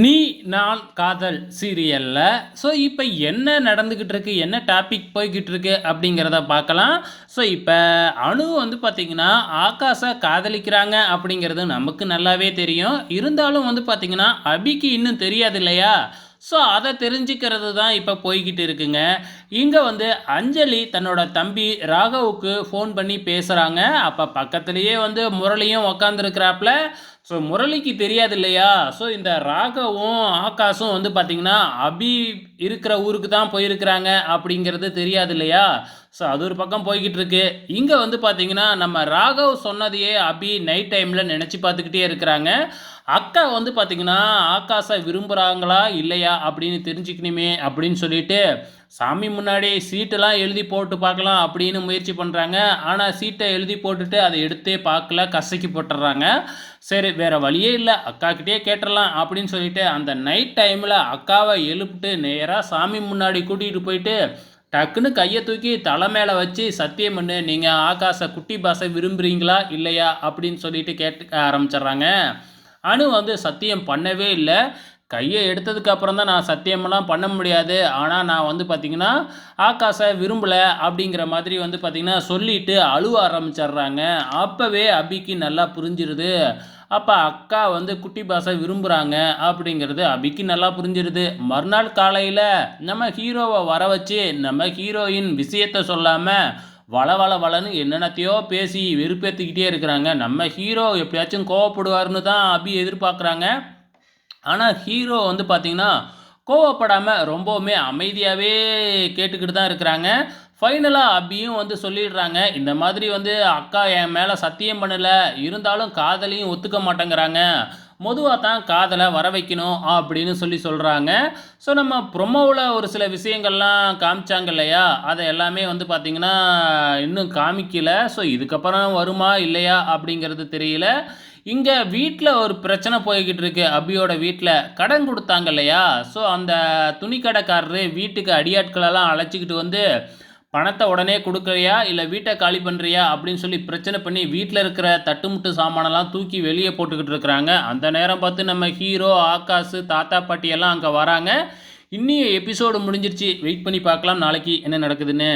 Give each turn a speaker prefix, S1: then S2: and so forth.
S1: நீ நான் காதல் சீரியல்ல ஸோ இப்போ என்ன நடந்துக்கிட்டு இருக்கு, என்ன டாபிக் போய்கிட்டு இருக்கு அப்படிங்கிறத பார்க்கலாம். ஸோ இப்போ அணு வந்து பார்த்தீங்கன்னா, ஆகாஷை காதலிக்கிறாங்க அப்படிங்கிறது நமக்கு நல்லாவே தெரியும். இருந்தாலும் வந்து பார்த்தீங்கன்னா, அபிக்கு இன்னும் தெரியாது இல்லையா? ஸோ அதை தெரிஞ்சுக்கிறது தான் இப்போ போய்கிட்டு இருக்குங்க. இங்கே வந்து அஞ்சலி தன்னோட தம்பி ராகவுக்கு ஃபோன் பண்ணி பேசுகிறாங்க. அப்போ பக்கத்துலேயே வந்து முரளியும் உக்காந்துருக்கிறாப்புல. ஸோ முரளிக்கு தெரியாது இல்லையா? ஸோ இந்த ராகவும் ஆகாஷும் வந்து பார்த்தீங்கன்னா, அபி இருக்கிற ஊருக்கு தான் போயிருக்கிறாங்க அப்படிங்கிறது தெரியாது இல்லையா? ஸோ அது ஒரு பக்கம் போய்கிட்டு இருக்கு. இங்கே வந்து பார்த்தீங்கன்னா, நம்ம ராகவ் சொன்னதையே அபி நைட் டைமில் நினச்சி பார்த்துக்கிட்டே இருக்கிறாங்க. அக்கா வந்து பார்த்தீங்கன்னா, ஆகாஷை விரும்புகிறாங்களா இல்லையா அப்படின்னு தெரிஞ்சுக்கணுமே அப்படின்னு சொல்லிட்டு, சாமி முன்னாடி சீட்டெல்லாம் எழுதி போட்டு பார்க்கலாம் அப்படின்னு முயற்சி பண்ணுறாங்க. ஆனால் சீட்டை எழுதி போட்டுட்டு அதை எடுத்தே பார்க்கல, கசக்கி போட்டுடுறாங்க. சரி வேறு வழியே இல்லை, அக்காக்கிட்டே கேட்டுடலாம் அப்படின்னு சொல்லிட்டு அந்த நைட் டைமில் அக்காவை எழுப்பிட்டு நேராக சாமி முன்னாடி கூட்டிகிட்டு போயிட்டு டக்குன்னு கையை தூக்கி தலை மேலே வச்சு சத்தியம் பண்ணு, நீங்கள் ஆகாஷை குட்டி பாஸை விரும்புகிறீங்களா இல்லையா அப்படின்னு சொல்லிட்டு கேட்க ஆரம்பிச்சிடுறாங்க. அணு வந்து சத்தியம் பண்ணவே இல்லை. கையை எடுத்ததுக்கு அப்புறம் தான் நான் சத்தியமெல்லாம் பண்ண முடியாது, ஆனால் நான் வந்து பார்த்திங்கன்னா ஆகாஷை விரும்பலை அப்படிங்கிற மாதிரி வந்து பார்த்திங்கன்னா சொல்லிட்டு அழுவ ஆரம்பிச்சிடுறாங்க. அப்போவே அபிக்கு நல்லா புரிஞ்சிருது. அப்போ அக்கா வந்து குட்டி பாஸை விரும்புகிறாங்க அப்படிங்கிறது அபிக்கு நல்லா புரிஞ்சிருது. மறுநாள் காலையில் நம்ம ஹீரோவை வர வச்சு நம்ம ஹீரோயின் விஷயத்தை சொல்லாமல் வள வள வளன்னு என்னென்னத்தையோ பேசி வெறுப்பேற்றிக்கிட்டே இருக்கிறாங்க. நம்ம ஹீரோ எப்படியாச்சும் கோவப்படுவார்னு தான் அபி எதிர்பார்க்குறாங்க. ஆனால் ஹீரோ வந்து பார்த்திங்கன்னா கோவப்படாமல் ரொம்பவுமே அமைதியாகவே கேட்டுக்கிட்டு தான் இருக்கிறாங்க. ஃபைனலாக அபியும் வந்து சொல்லிடுறாங்க, இந்த மாதிரி வந்து அக்கா என் மேலே சத்தியம் பண்ணலை, இருந்தாலும் காதலையும் ஒத்துக்க மாட்டேங்கிறாங்க, பொதுவாக தான் காதலை வர வைக்கணும் அப்படின்னு சொல்கிறாங்க. ஸோ நம்ம ப்ரொமோவில் ஒரு சில விஷயங்கள்லாம் காமிச்சாங்க இல்லையா, அதை எல்லாமே வந்து பார்த்திங்கன்னா இன்னும் காமிக்கல. ஸோ இதுக்கப்புறம் வருமா இல்லையா அப்படிங்கிறது தெரியல. இங்கே வீட்டில் ஒரு பிரச்சனை போய்கிட்டு இருக்கு. அபியோட வீட்டில் கடன் கொடுத்தாங்க இல்லையா, ஸோ அந்த துணிக்கடைக்காரரு வீட்டுக்கு அடியாட்களெல்லாம் அழைச்சிக்கிட்டு வந்து பணத்தை உடனே கொடுக்குறியா இல்லை வீட்டை காலி பண்ணுறியா அப்படின்னு சொல்லி பிரச்சனை பண்ணி வீட்டில் இருக்கிற தட்டுமுட்டு சாமானெல்லாம் தூக்கி வெளியே போட்டுக்கிட்டு இருக்கிறாங்க. அந்த நேரம் பார்த்து நம்ம ஹீரோ ஆகாஷ் தாத்தா பாட்டி எல்லாம் அங்கே வராங்க. இன்னிய எபிசோடு முடிஞ்சிருச்சு. வெயிட் பண்ணி பார்க்கலாம் நாளைக்கு என்ன நடக்குதுன்னு.